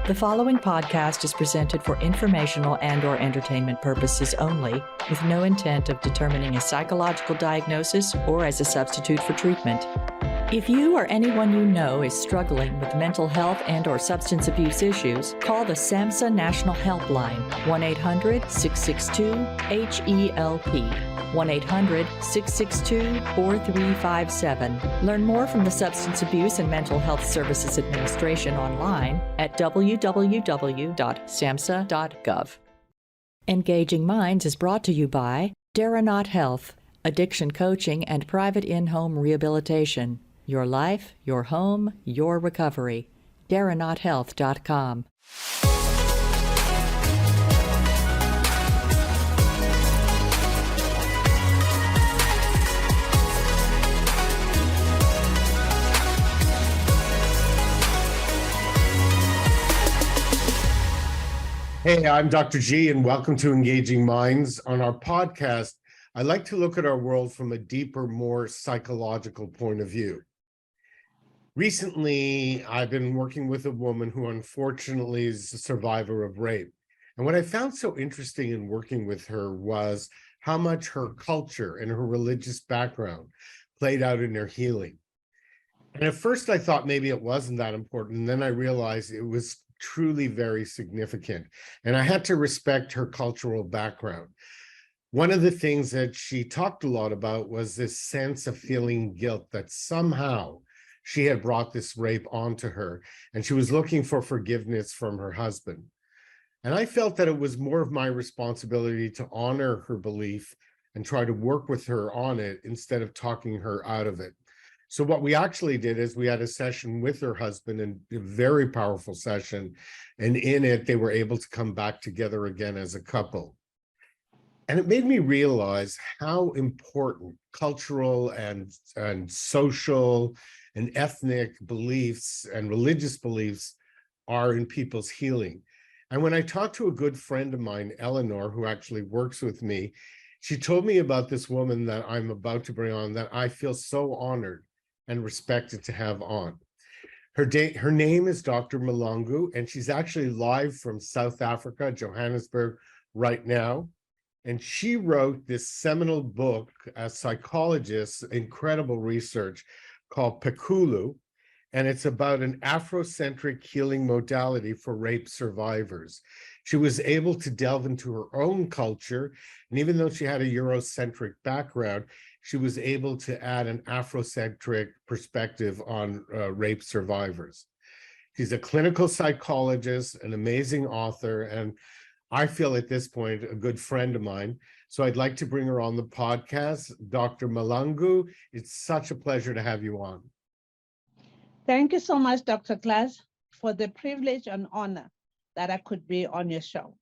The following podcast is presented for informational and/or entertainment purposes only, with no intent of determining a psychological diagnosis or as a substitute for treatment. If you or anyone you know is struggling with mental health and/or substance abuse issues, call the SAMHSA National Helpline, 1-800-662-HELP, 1-800-662-4357. Learn more from the Substance Abuse and Mental Health Services Administration online at www.samhsa.gov. Engaging Minds is brought to you by Daranot Health, addiction coaching and private in-home rehabilitation. Your life, your home, your recovery. Daranothealth.com. Hey, I'm Dr. G, and welcome to Engaging Minds. On our podcast, I like to look at our world from a deeper, more psychological point of view. Recently, I've been working with a woman who unfortunately is a survivor of rape. And what I found so interesting in working with her was how much her culture and her religious background played out in her healing. And at first I thought maybe it wasn't that important. And then I realized it was truly very significant. And I had to respect her cultural background. One of the things that she talked a lot about was this sense of feeling guilt that somehow she had brought this rape onto her, and she was looking for forgiveness from her husband. And I felt that it was more of my responsibility to honor her belief and try to work with her on it instead of talking her out of it. So what we actually did is we had a session with her husband, and a very powerful session. And in it, they were able to come back together again as a couple. And it made me realize how important cultural and social and ethnic beliefs and religious beliefs are in people's healing. And when I talked to a good friend of mine, Eleanor, who actually works with me, she told me about this woman that I'm about to bring on that I feel so honored and respected to have on. Her name is Dr. Mahlangu, and she's actually live from South Africa, Johannesburg, right now. And she wrote this seminal book as psychologist, incredible research called Pikulu, and it's about an Afrocentric healing modality for rape survivors. She was able to delve into her own culture, and even though she had a Eurocentric background, she was able to add an Afrocentric perspective on rape survivors. She's a clinical psychologist, an amazing author, and I feel at this point a good friend of mine. So I'd like to bring her on the podcast. Dr. Mahlangu, it's such a pleasure to have you on. Thank you so much, Dr. Klaas, for the privilege and honor that I could be on your show.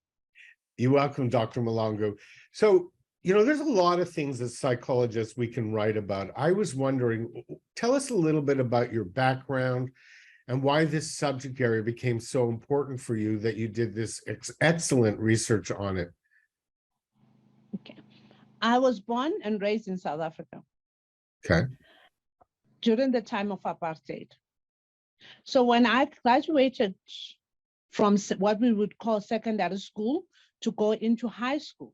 You're welcome, Dr. Mahlangu. So, there's a lot of things as psychologists we can write about. I was wondering, tell us a little bit about your background and why this subject area became so important for you that you did this excellent research on it. Okay. I was born and raised in South Africa. Okay. During the time of apartheid. So when I graduated from what we would call secondary school to go into high school,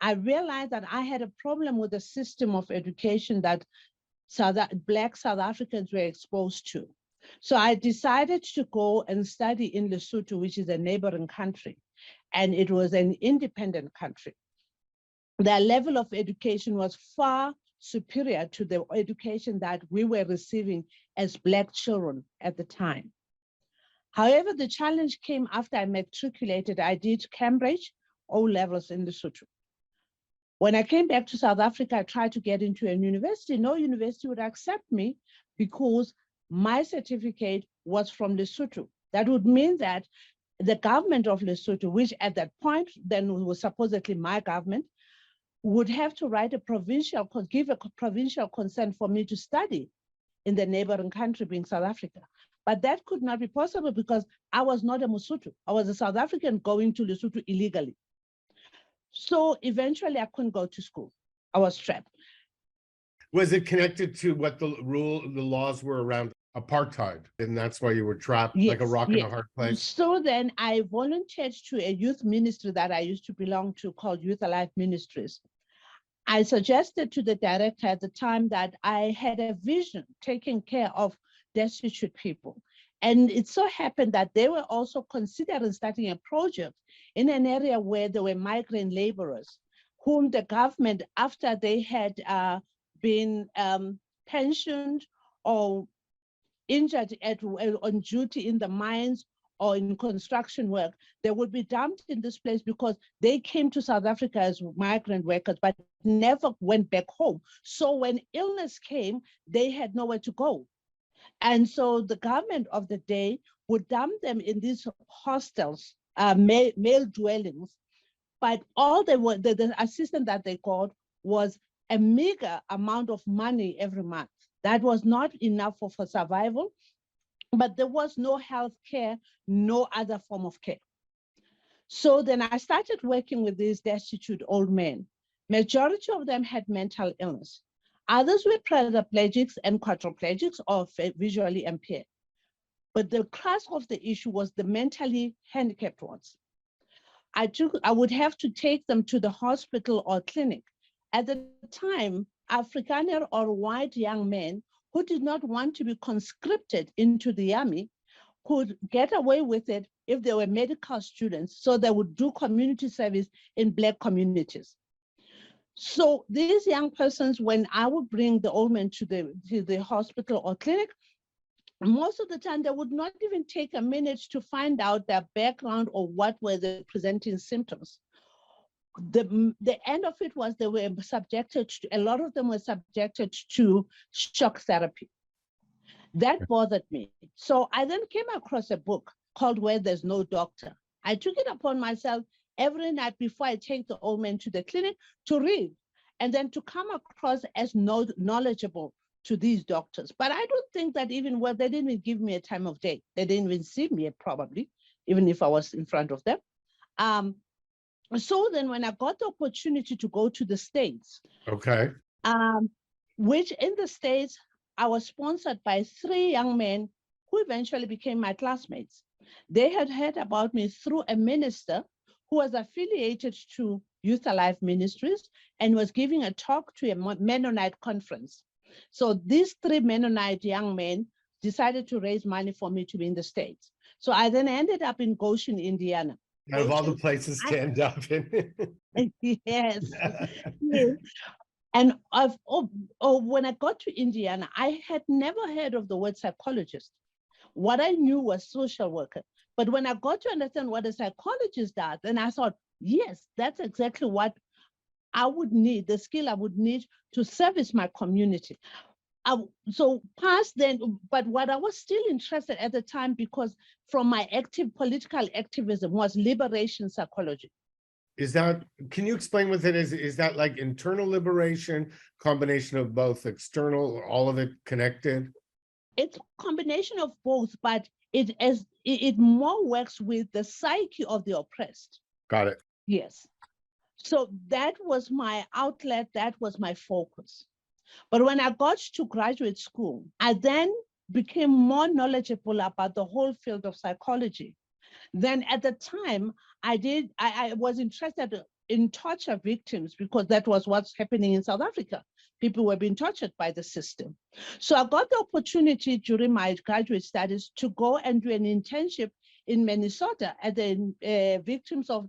I realized that I had a problem with the system of education that Black South Africans were exposed to. So I decided to go and study in Lesotho, which is a neighboring country, and it was an independent country. Their level of education was far superior to the education that we were receiving as Black children at the time. However, the challenge came after I matriculated. I did Cambridge O-levels in Lesotho. When I came back to South Africa, I tried to get into a university. No university would accept me because my certificate was from Lesotho. That would mean that the government of Lesotho, which at that point then was supposedly my government, would have to write give a provincial consent for me to study in the neighboring country, being South Africa. But that could not be possible because I was not a Mosotho. I was a South African going to Lesotho illegally. So eventually I couldn't go to school. I was trapped. Was it connected to what the laws were around Apartheid, and that's why you were trapped like a Yes, rock in a yes. hard place. So then I volunteered to a youth ministry that I used to belong to called Youth Alive Ministries. I suggested to the director at the time that I had a vision taking care of destitute people. And it so happened that they were also considering starting a project in an area where there were migrant laborers, whom the government, after they had been pensioned or injured on duty in the mines or in construction work, they would be dumped in this place because they came to South Africa as migrant workers, but never went back home. So when illness came, they had nowhere to go. And so the government of the day would dump them in these hostels, male dwellings, but all they were, the assistance that they got was a meager amount of money every month. That was not enough for survival, but there was no health care, no other form of care. So then I started working with these destitute old men. Majority of them had mental illness. Others were paraplegics and quadriplegics or visually impaired. But the crux of the issue was the mentally handicapped ones. I would have to take them to the hospital or clinic. At the time, Afrikaner or white young men who did not want to be conscripted into the army could get away with it if they were medical students, so they would do community service in Black communities. So these young persons, when I would bring the old men to the hospital or clinic, most of the time they would not even take a minute to find out their background or what were the presenting symptoms. The end of it was they were subjected to, a lot of them were subjected to shock therapy. That bothered me. So I then came across a book called Where There's No Doctor. I took it upon myself every night before I take the old man to the clinic to read and then to come across as knowledgeable to these doctors. But I don't think that even, well, they didn't even give me a time of day. They didn't even see me probably, even if I was in front of them. So then when I got the opportunity to go to the States, Okay. which in the States, I was sponsored by 3 young men who eventually became my classmates. They had heard about me through a minister who was affiliated to Youth Alive Ministries and was giving a talk to a Mennonite conference. So these 3 Mennonite young men decided to raise money for me to be in the States. So I then ended up in Goshen, Indiana. Out of all the places to end up in. Yes. Yes. And when I got to Indiana, I had never heard of the word psychologist. What I knew was social worker. But when I got to understand what a psychologist does, then I thought, yes, that's exactly what I would need, the skill I would need to service my community. So past then, but what I was still interested at the time, because from my active political activism, was liberation psychology. Is that, can you explain what it is? Is that like internal liberation, combination of both, external, or all of it connected? It's a combination of both, but it more works with the psyche of the oppressed. Got it. Yes. So that was my outlet, that was my focus. But when I got to graduate school, I then became more knowledgeable about the whole field of psychology. Then at the time, I was interested in torture victims because that was what's happening in South Africa. People were being tortured by the system. So I got the opportunity during my graduate studies to go and do an internship in Minnesota at the Victims of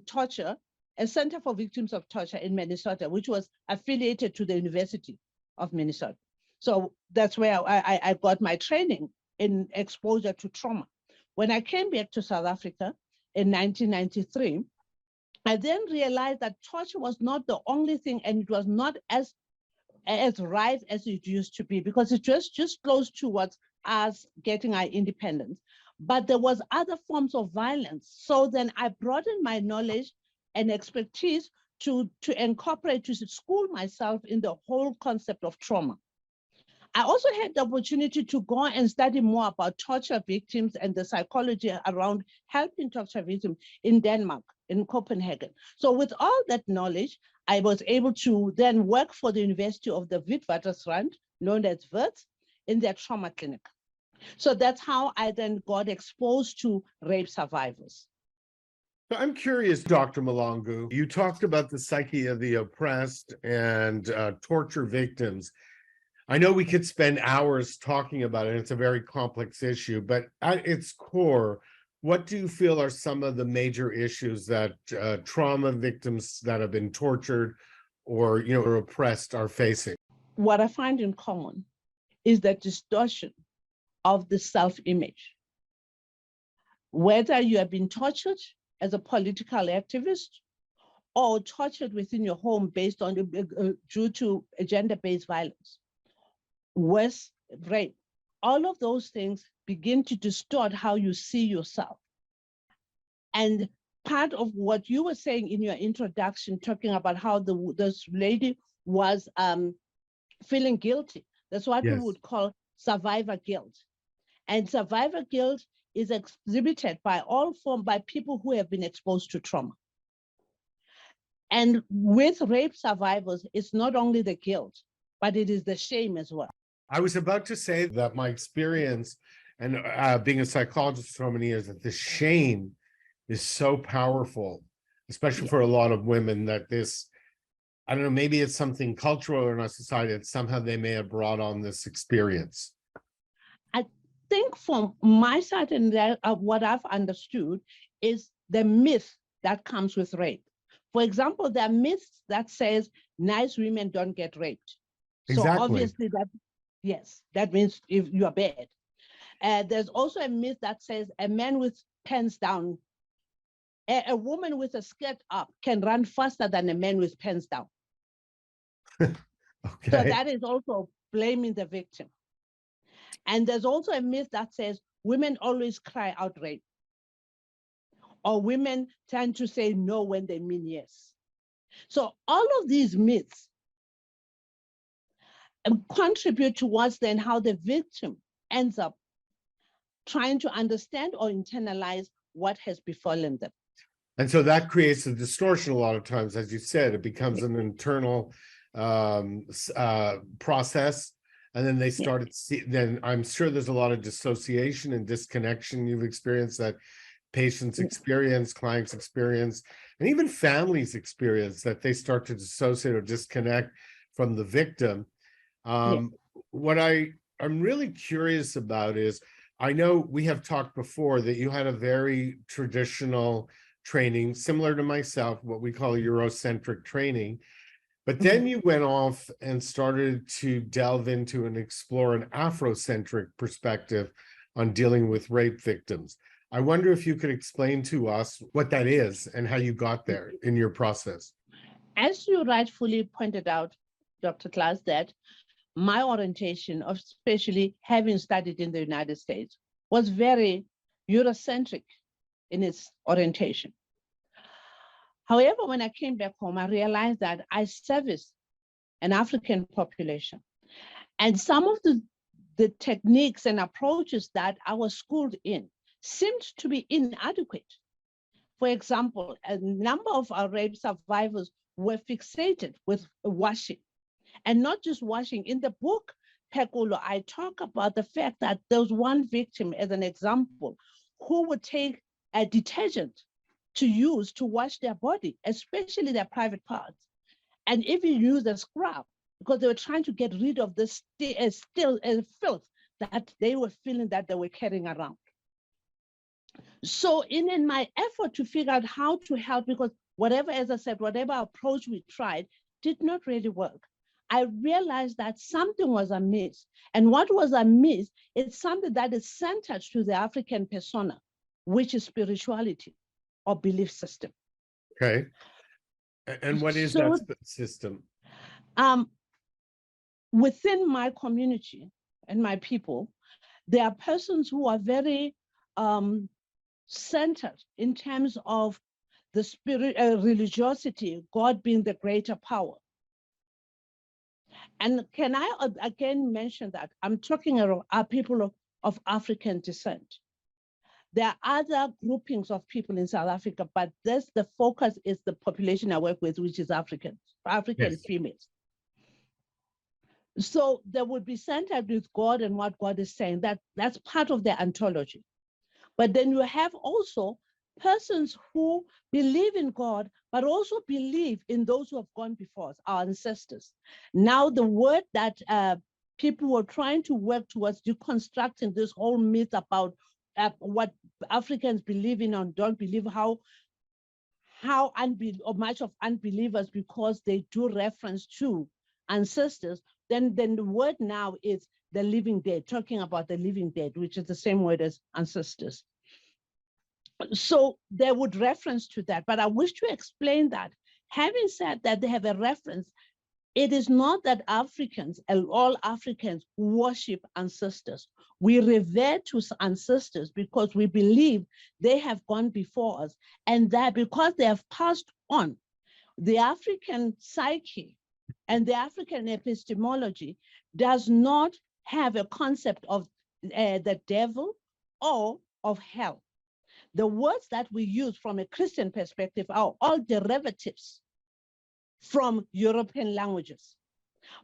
Torture, a Center for Victims of Torture in Minnesota, which was affiliated to the University of Minnesota. So that's where I got my training in exposure to trauma. When I came back to South Africa in 1993, I then realized that torture was not the only thing, and it was not as right as it used to be, because it was just close towards us getting our independence. But there was other forms of violence. So then I broadened my knowledge and expertise to incorporate, to school myself in the whole concept of trauma. I also had the opportunity to go and study more about torture victims and the psychology around helping torture victims in Denmark, in Copenhagen. So with all that knowledge, I was able to then work for the University of the Witwatersrand, known as WITS, in their trauma clinic. So that's how I then got exposed to rape survivors. So I'm curious, Dr. Mahlangu, you talked about the psyche of the oppressed and torture victims. I know we could spend hours talking about it. It's a very complex issue, but at its core, what do you feel are some of the major issues that trauma victims that have been tortured or, or oppressed are facing? What I find in common is the distortion of the self-image. Whether you have been tortured as a political activist or tortured within your home based on due to gender-based violence, worse, rape, all of those things begin to distort how you see yourself. And part of what you were saying in your introduction, talking about how this lady was feeling guilty, that's what we would call survivor guilt. And survivor guilt is exhibited by by people who have been exposed to trauma. And with rape survivors, it's not only the guilt, but it is the shame as well. I was about to say that my experience and being a psychologist for so many years, that the shame is so powerful, especially for a lot of women, that this, I don't know, maybe it's something cultural in our society that somehow they may have brought on this experience. I think from my side and what I've understood is the myth that comes with rape. For example, there are myths that says nice women don't get raped. Exactly. So obviously that means if you are bad. There's also a myth that says a man with pants down, a woman with a skirt up can run faster than a man with pants down. Okay. So that is also blaming the victim. And there's also a myth that says women always cry out rape, or women tend to say no when they mean yes. So all of these myths contribute towards then how the victim ends up trying to understand or internalize what has befallen them. And so that creates a distortion a lot of times, as you said. It becomes an internal process, and then they started then I'm sure there's a lot of dissociation and disconnection you've experienced, that patients experience, clients experience, and even families experience, that they start to dissociate or disconnect from the victim. What I'm really curious about is, I know we have talked before that you had a very traditional training, similar to myself, what we call Eurocentric training. But then you went off and started to delve into and explore an Afrocentric perspective on dealing with rape victims. I wonder if you could explain to us what that is and how you got there in your process. As you rightfully pointed out, Dr. Klaas, that my orientation, especially having studied in the United States, was very Eurocentric in its orientation. However, when I came back home, I realized that I serviced an African population. And some of the techniques and approaches that I was schooled in seemed to be inadequate. For example, a number of our rape survivors were fixated with washing. And not just washing. In the book, Pekulo, I talk about the fact that there was one victim, as an example, who would take a detergent to use to wash their body, especially their private parts, and even use a scrub, because they were trying to get rid of the filth that they were feeling that they were carrying around. So in my effort to figure out how to help, because whatever, as I said, whatever approach we tried did not really work, I realized that something was amiss. And what was amiss is something that is centered to the African persona, which is spirituality or belief system. Okay. And what is that system? Within my community and my people, there are persons who are very centered in terms of the spirit, religiosity, God being the greater power. And can I again mention that I'm talking about people of African descent. There are other groupings of people in South Africa, but the focus is the population I work with, which is African females. So they would be centered with God and what God is saying. That's part of their ontology. But then you have also persons who believe in God, but also believe in those who have gone before us, our ancestors. Now, the word that people were trying to work towards deconstructing this whole myth about what Africans believe in and don't believe, how much of unbelievers, because they do reference to ancestors, then the word now is the living dead, talking about the living dead, which is the same word as ancestors. So they would reference to that, but I wish to explain that. Having said that, they have a reference. It is not that Africans, all Africans, worship ancestors. We revere to ancestors because we believe they have gone before us, and that because they have passed on, the African psyche and the African epistemology does not have a concept of the devil or of hell. The words that we use from a Christian perspective are all derivatives from European languages.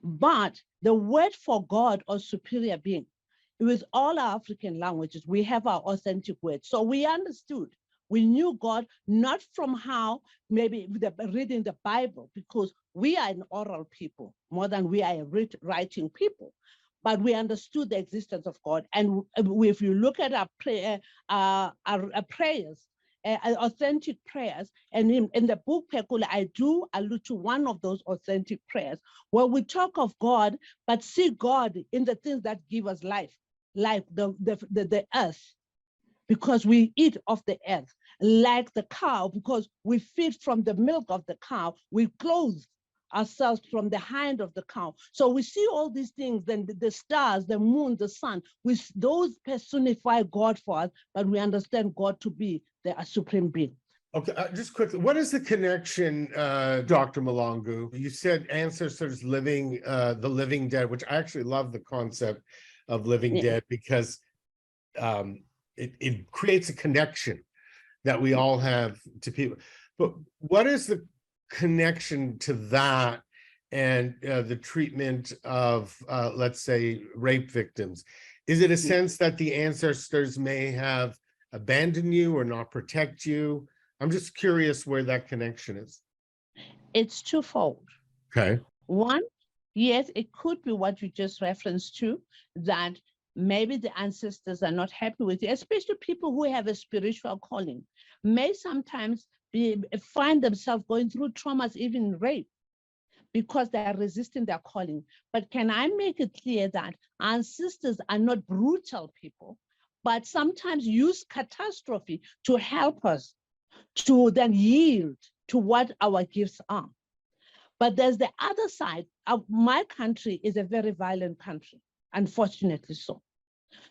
But the word for God or superior being, with all our African languages, we have our authentic words. So we understood, we knew God, not from how maybe reading the Bible, because we are an oral people more than we are a writing people. But we understood the existence of God. And if you look at our prayers, authentic prayers, and in the book Pekula, I do allude to one of those authentic prayers where we talk of God, but see God in the things that give us life, the earth, because we eat of the earth, like the cow, because we feed from the milk of the cow, we clothe ourselves from the hind of the cow. So we see all these things, then the stars, the moon, the sun, those personify God for us, but we understand God to be the supreme being. Okay, just quickly, what is the connection, Dr. Mahlangu? You said ancestors living, the living dead, which I actually love the concept of living dead, because it creates a connection that we all have to people. But what is the connection to that and the treatment of, let's say, rape victims? Is it a sense that the ancestors may have abandoned you or not protect you? I'm just curious where that connection is. It's twofold. Okay. One, yes, it could be what you just referenced to, that maybe the ancestors are not happy with you, especially people who have a spiritual calling, may sometimes find themselves going through traumas, even rape, because they are resisting their calling. But can I make it clear that ancestors are not brutal people, but sometimes use catastrophe to help us to then yield to what our gifts are. But there's the other side. My country is a very violent country, unfortunately so.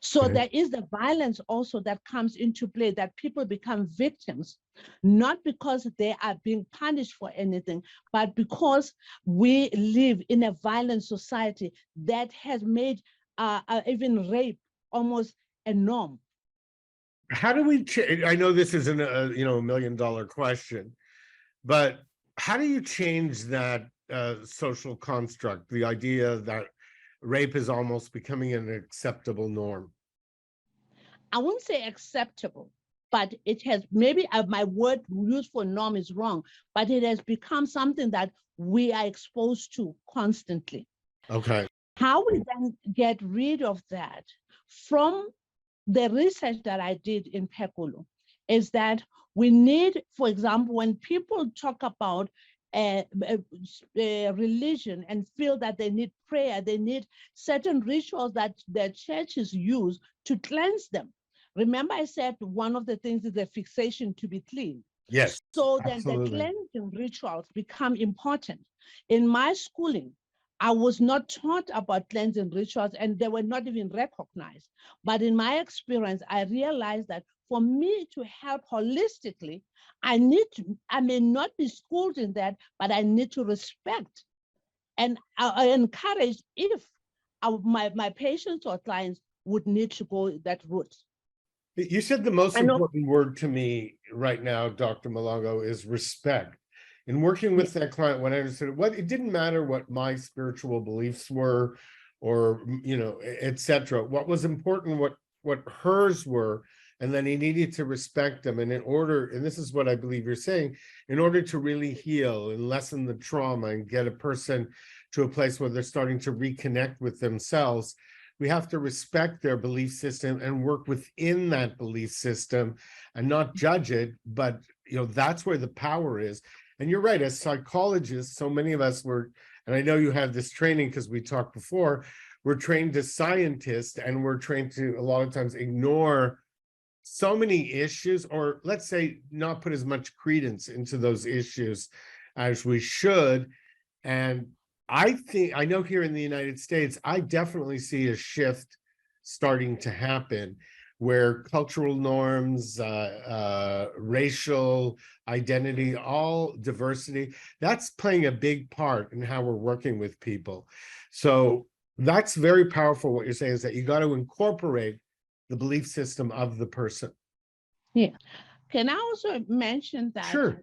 So there is the violence also that comes into play, that people become victims, not because they are being punished for anything, but because we live in a violent society that has made even rape almost a norm. How do we change? I know this isn't a $1 million question, but how do you change that social construct, the idea that rape is almost becoming an acceptable norm? I wouldn't say acceptable, but it has, maybe my word used for norm is wrong, but it has become something that we are exposed to constantly. Okay. How we then get rid of that, from the research that I did in Pekulu, is that we need, for example, when people talk about religion and feel that they need prayer, they need certain rituals that their churches use to cleanse them. Remember, I said one of the things is the fixation to be clean. Yes. So absolutely. then the cleansing rituals become important. In my schooling, I was not taught about cleansing rituals, and they were not even recognized. But in my experience, I realized that for me to help holistically, I may not be schooled in that, but I need to respect. And I encourage, if my patients or clients would need to go that route. You said the most important word to me right now, Dr. Mahlangu, is respect. In working with that client, when I understood it didn't matter what my spiritual beliefs were, or etc. What was important, what hers were, and then he needed to respect them. And and this is what I believe you're saying, in order to really heal and lessen the trauma and get a person to a place where they're starting to reconnect with themselves, we have to respect their belief system and work within that belief system and not judge it. But that's where the power is. And you're right, as psychologists, so many of us were, and I know you have this training because we talked before, we're trained as scientists, and we're trained to a lot of times ignore so many issues, or let's say not put as much credence into those issues as we should. And I know here in the United States, I definitely see a shift starting to happen where cultural norms, racial identity, all diversity, that's playing a big part in how we're working with people. So that's very powerful. What you're saying is that you got to incorporate the belief system of the person. Yeah. Can I also mention that? Sure.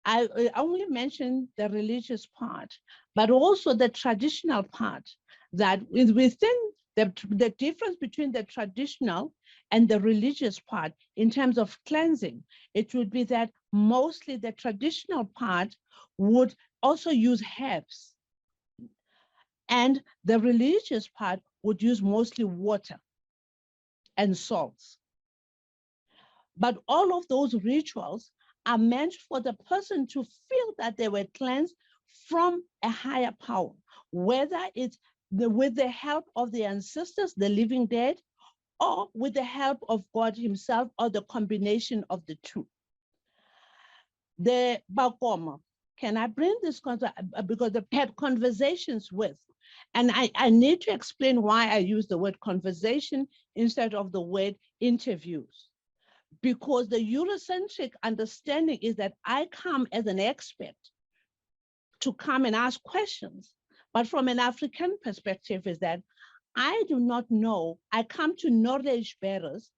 I only mentioned the religious part, but also the traditional part, that within the difference between the traditional and the religious part in terms of cleansing, it would be that mostly the traditional part would also use herbs, and the religious part would use mostly water and salts. But all of those rituals are meant for the person to feel that they were cleansed from a higher power, whether it's with the help of the ancestors, the living dead, or with the help of God himself, or the combination of the two. The Bakoma, can I bring this concept, because I've had conversations with, and I need to explain why I use the word conversation instead of the word interviews. Because the Eurocentric understanding is that I come as an expert to come and ask questions. But from an African perspective is that I do not know, I come to knowledge bearers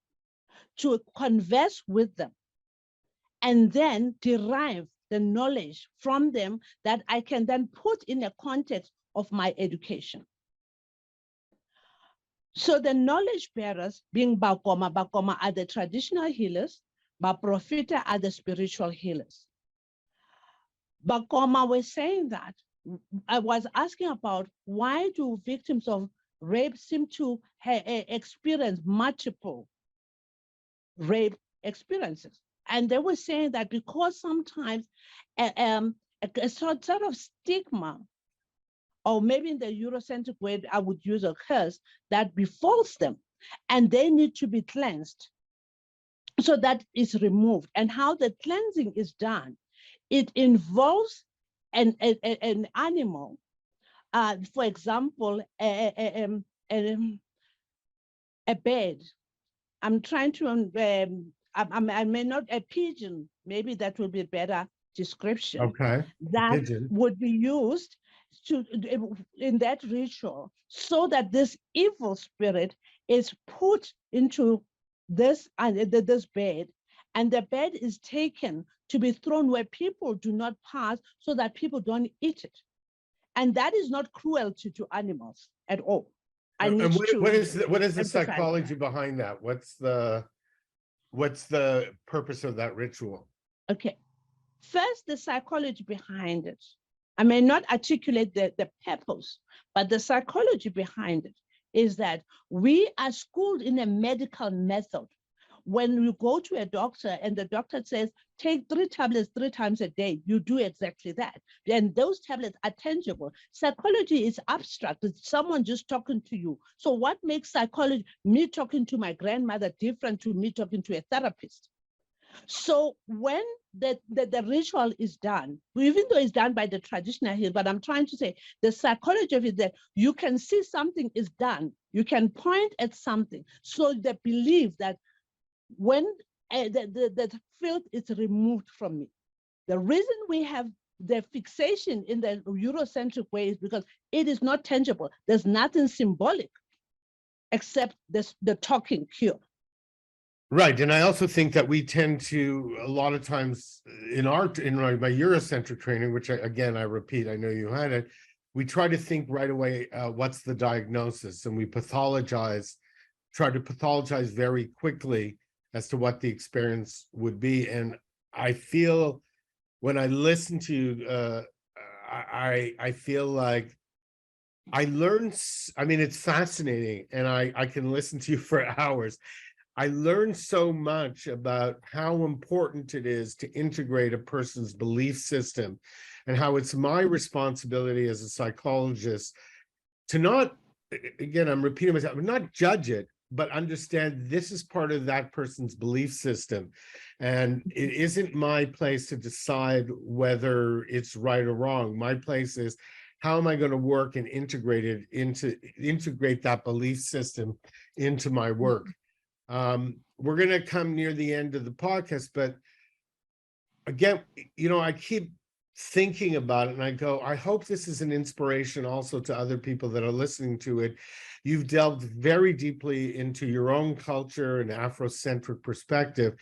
to converse with them and then derive the knowledge from them that I can then put in a context of my education. So the knowledge bearers, being Bakoma are the traditional healers, Baprofita are the spiritual healers. Bakoma was saying that, I was asking about why do victims of rape seem to experience multiple rape experiences? And they were saying that because sometimes a sort of stigma, or maybe in the Eurocentric way, I would use a curse that befalls them, and they need to be cleansed. So that is removed. And how the cleansing is done, it involves an animal, for example, a bird. I'm trying to, I may not, a pigeon, maybe that would be a better description. Okay. That would be used in that ritual, so that this evil spirit is put into this bed, and the bed is taken to be thrown where people do not pass, so that people don't eat it. And that is not cruelty to animals at all. What is the psychology behind that? What's the purpose of that ritual? Okay. First, the psychology behind it. I may not articulate the purpose, but the psychology behind it is that we are schooled in a medical method. When you go to a doctor and the doctor says, take 3 tablets 3 times a day, you do exactly that. And those tablets are tangible. Psychology is abstract. It's someone just talking to you. So what makes psychology, me talking to my grandmother, different to me talking to a therapist? So when the ritual is done, even though it's done by the traditional healer, but I'm trying to say the psychology of it, that you can see something is done, you can point at something. So they believe that when the filth is removed from me, the reason we have the fixation in the Eurocentric way is because it is not tangible. There's nothing symbolic except the talking cure. Right. And I also think that we tend to, a lot of times in my Eurocentric training, which I repeat, I know you had it, we try to think right away, what's the diagnosis? And we try to pathologize very quickly as to what the experience would be. And I feel when I listen to you, I feel like I learned, I mean, it's fascinating, and I can listen to you for hours. I learned so much about how important it is to integrate a person's belief system, and how it's my responsibility as a psychologist to not, again, I'm repeating myself, not judge it, but understand this is part of that person's belief system. And it isn't my place to decide whether it's right or wrong. My place is, how am I going to work and integrate that belief system into my work? We're going to come near the end of the podcast, but again, I keep thinking about it, and I go, I hope this is an inspiration also to other people that are listening to it. You've delved very deeply into your own culture and Afrocentric perspective.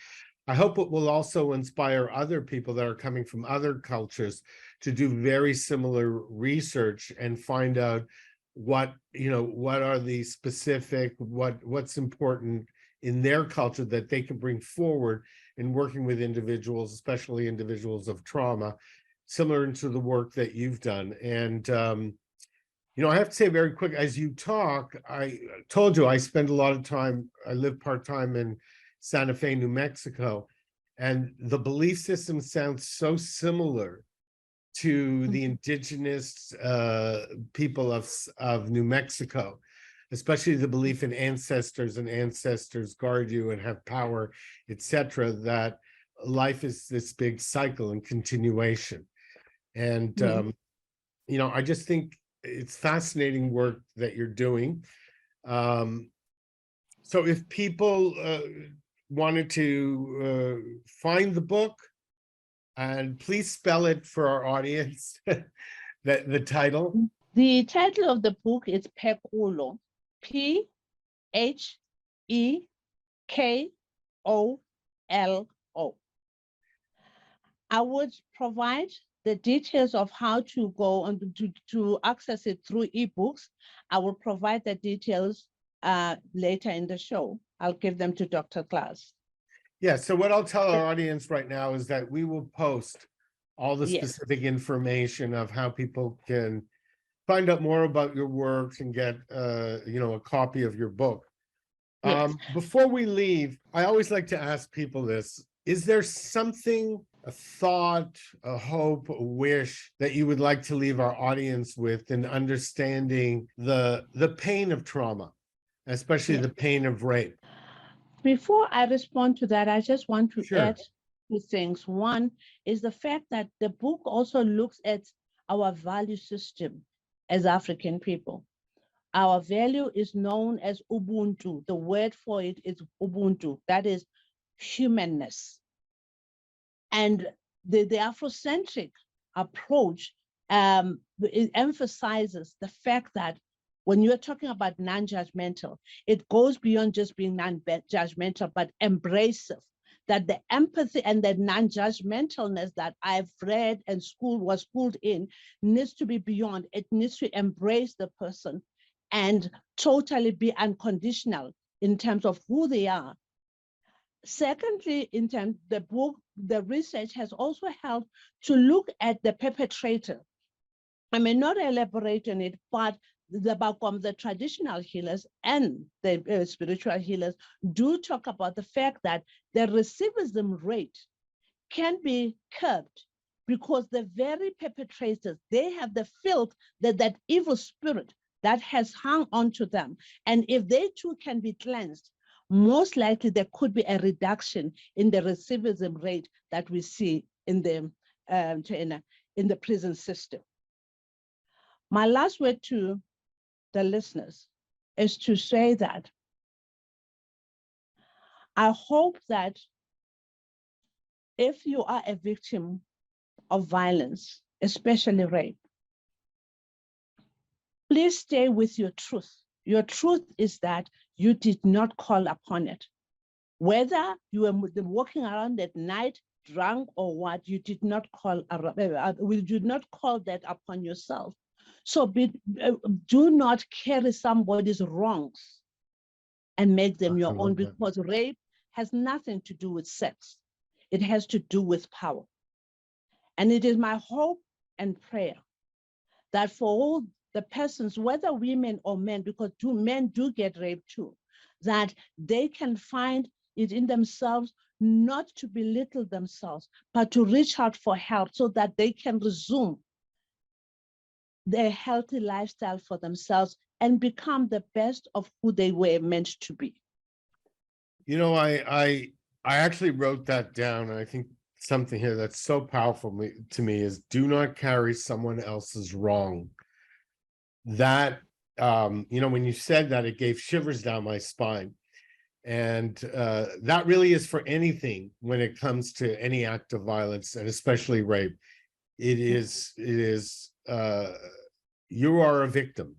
I hope it will also inspire other people that are coming from other cultures to do very similar research and find out what are the specific, what's important in their culture that they can bring forward in working with individuals, especially individuals of trauma, similar to the work that you've done. And I have to say very quick, as you talk, I told you I spend a lot of time, I live part-time in Santa Fe, New Mexico, and the belief system sounds so similar to the indigenous people of New Mexico, especially the belief in ancestors, and ancestors guard you and have power, etc., that life is this big cycle and continuation. And, I just think it's fascinating work that you're doing. So if people wanted to find the book, and please spell it for our audience, the title. The title of the book is Phekolo, Phekolo. I would provide the details of how to go and to access it through ebooks. I will provide the details later in the show. I'll give them to Dr. Klaas. Yeah, so what I'll tell our audience right now is that we will post all the specific information of how people can find out more about your works and get a copy of your book. Before we leave, I always like to ask people this: is there something, a thought, a hope, a wish that you would like to leave our audience with in understanding the pain of trauma, especially the pain of rape? Before I respond to that, I just want to add two things. One is the fact that the book also looks at our value system as African people. Our value is known as Ubuntu. The word for it is Ubuntu. That is humanness. And the Afrocentric approach, it emphasizes the fact that when you're talking about non-judgmental, it goes beyond just being non-judgmental, but embracive. That the empathy and the non-judgmentalness that I've read and was schooled in needs to be beyond. It needs to embrace the person and totally be unconditional in terms of who they are. Secondly, in terms the book, the research has also helped to look at the perpetrator. I may not elaborate on it, but the traditional healers and the spiritual healers do talk about the fact that the recidivism rate can be curbed because the very perpetrators, they have the filth, that evil spirit that has hung onto them. And if they too can be cleansed, most likely there could be a reduction in the recidivism rate that we see in the prison system. My last word to the listeners is to say that I hope that if you are a victim of violence, especially rape, please stay with your truth. Your truth is that you did not call upon it. Whether you were walking around at night drunk or what, you did not call that upon yourself. So do not carry somebody's wrongs and make them your own, because rape has nothing to do with sex. It has to do with power. And it is my hope and prayer that for all the persons, whether women or men, because men do get raped too, that they can find it in themselves not to belittle themselves, but to reach out for help so that they can resume their healthy lifestyle for themselves and become the best of who they were meant to be. You know, I actually wrote that down, and I think something here that's so powerful to me is do not carry someone else's wrong. That, you know, when you said that, it gave shivers down my spine. And that really is for anything when it comes to any act of violence, and especially rape. It is you are a victim.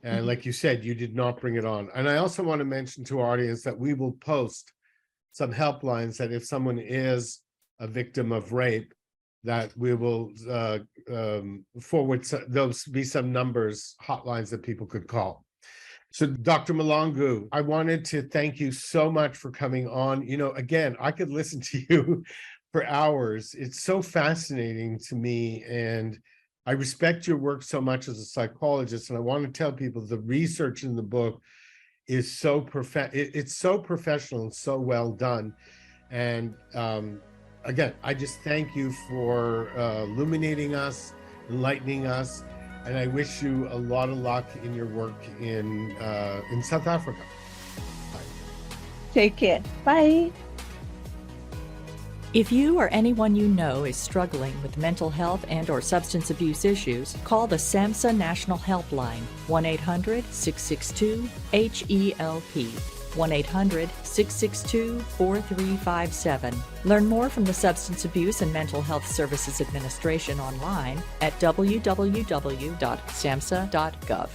And like you said, you did not bring it on. And I also want to mention to our audience that we will post some helplines that if someone is a victim of rape, that we will forward those be some numbers, hotlines that people could call. So Dr. Mahlangu, I wanted to thank you so much for coming on. You know, again, I could listen to you for hours. It's so fascinating to me, and I respect your work so much as a psychologist. And I want to tell people the research in the book is so it's so professional and so well done. And again, I just thank you for illuminating us, enlightening us. And I wish you a lot of luck in your work in South Africa. Bye. Take care. Bye. If you or anyone you know is struggling with mental health and/or substance abuse issues, call the SAMHSA National Helpline, 1-800-662-HELP, 1-800-662-4357. Learn more from the Substance Abuse and Mental Health Services Administration online at www.samhsa.gov.